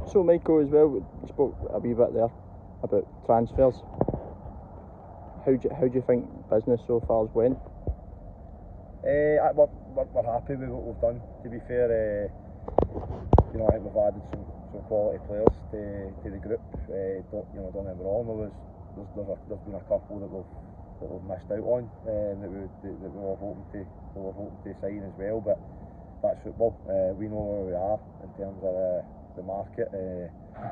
So Michael, as well, you spoke a wee bit there about transfers. How do you think business so far's went? We're happy with what we've done. To be fair, I think we've added some quality players to the group. Don't get me wrong. There's been a couple that we've missed out on that we were hoping to sign as well. But that's football. We know where we are in terms of the market,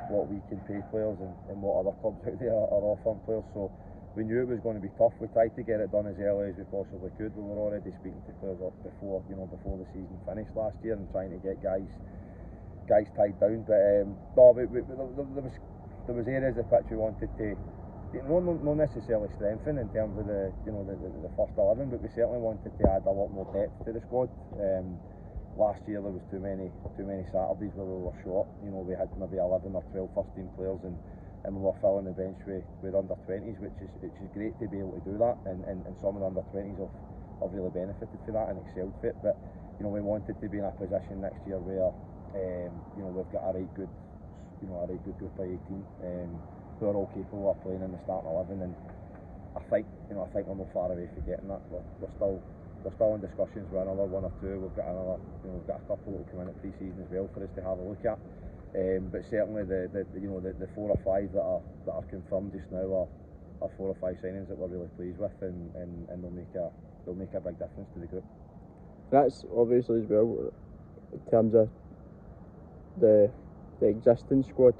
what we can pay players, and what other clubs out there are offering players. So we knew it was going to be tough. We tried to get it done as early as we possibly could. We were already speaking to players up before the season finished last year and trying to get guys tied down. But there was areas of the pitch we wanted to, not necessarily strengthen in terms of the first 11, but we certainly wanted to add a lot more depth to the squad. Last year there was too many Saturdays where we were short. We had maybe 11 or 12 first team players and we were filling the bench with under 20s, which is great to be able to do that, and some of the under 20s have really benefited from that and excelled for it. But we wanted to be in a position next year where we've got a right good group of 18 who are all capable of playing in the starting 11, and I think we're not far away from getting that. We're still in discussions with another one or two. We've got a couple that will come in at pre-season as well for us to have a look at. But certainly the 4 or 5 that are confirmed just now are 4 or 5 signings that we're really pleased with, and they'll make a big difference to the group. That's obviously as well in terms of the existing squad.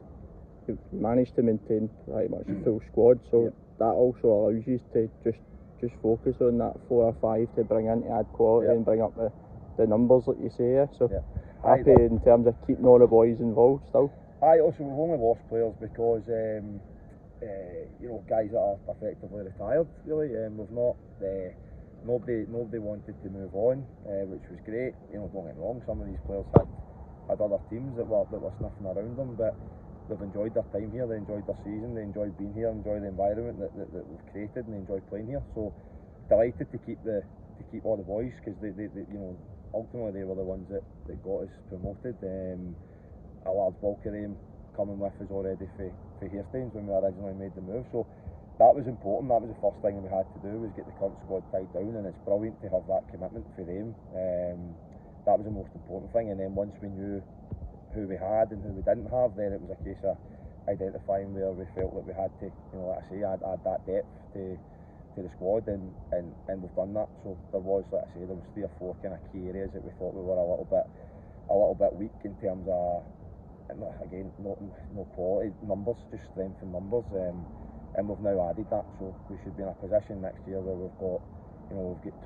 You managed to maintain pretty much a full squad, so that also allows you to just focus on that 4 or 5 to bring in to add quality and bring up the numbers, like you say. So happy in terms of keeping all the boys involved still. Also we've only lost players because guys that are effectively retired. Really, we've not. Nobody wanted to move on, which was great. Don't get me wrong. Some of these players had other teams that were sniffing around them, but they've enjoyed their time here. They enjoyed their season. They enjoyed being here. Enjoy the environment that we've created, and they enjoy playing here. So delighted to keep all the boys, because they ultimately they were the ones that got us promoted. A large bulk of them coming with us already for Hastings when we originally made the move. So that was important. That was the first thing we had to do, was get the current squad tied down, and it's brilliant to have that commitment for them. That was the most important thing. And then once we knew who we had and who we didn't have, then it was a case of identifying where we felt that we had to, like I say, add that depth to the squad, and we've done that. So there was, like I say, there was 3 or 4 kind of key areas that we thought we were a little bit weak in terms of, no quality numbers, just strength in numbers, and we've now added that. So we should be in a position next year where we've got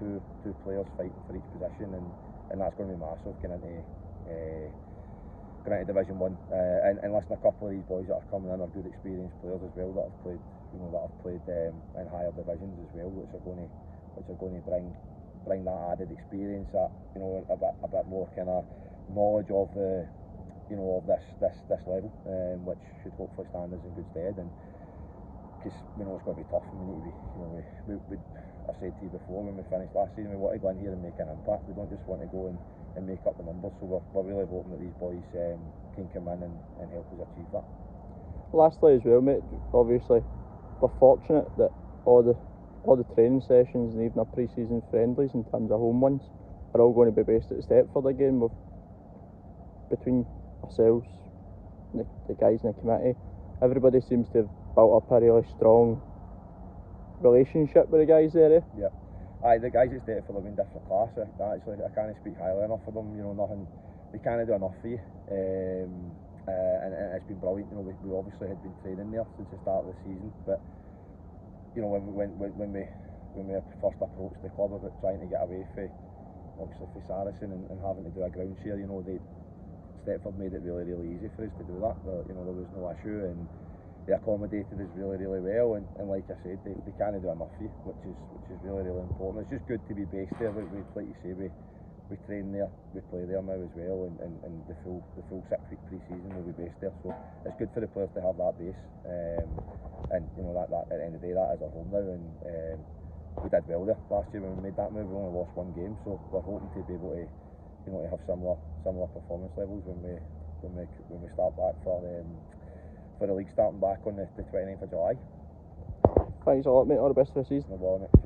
two players fighting for each position, and that's going to be massive going into Division 1. And listen, a couple of these boys that are coming in are good experienced players as well, that have played in higher divisions as well, which are going to bring that added experience, that a bit more kind of knowledge of the of this level, which should hopefully stand us in good stead. And because we know it's going to be tough, and we need to be, I said to you before when we finished last season, we want to go in here and make an impact. We don't just want to go and make up the numbers. So we're really hoping that these boys can come in and help us achieve that. Lastly as well, mate, obviously we're fortunate that all the training sessions and even our pre-season friendlies in terms of home ones are all going to be based at Stepford again. Between ourselves, the guys in the committee, everybody seems to have built up a really strong relationship with the guys there. Yeah. The guys at Stepford have been different class. I can't speak highly enough of them. They can't do enough for you, and it's been brilliant. We obviously had been training there since the start of the season, but when we first approached the club about trying to get away for Saracen and having to do a ground share, Stepford made it really easy for us to do that. There was no issue, and they accommodated us really well, and like I said, they can't do enough for you, which is really important. It's just good to be based there. Like you say, we train there, we play there now as well, and the full 6-week pre-season will be based there. So it's good for the players to have that base, and that at the end of the day, that is our home now. And we did well there last year when we made that move. We only lost 1 game, so we're hoping to be able to have similar performance levels when when we start back for the league starting back on the 29th of July. Thanks a lot, mate. All the best for the season. No bother, mate. Cheers.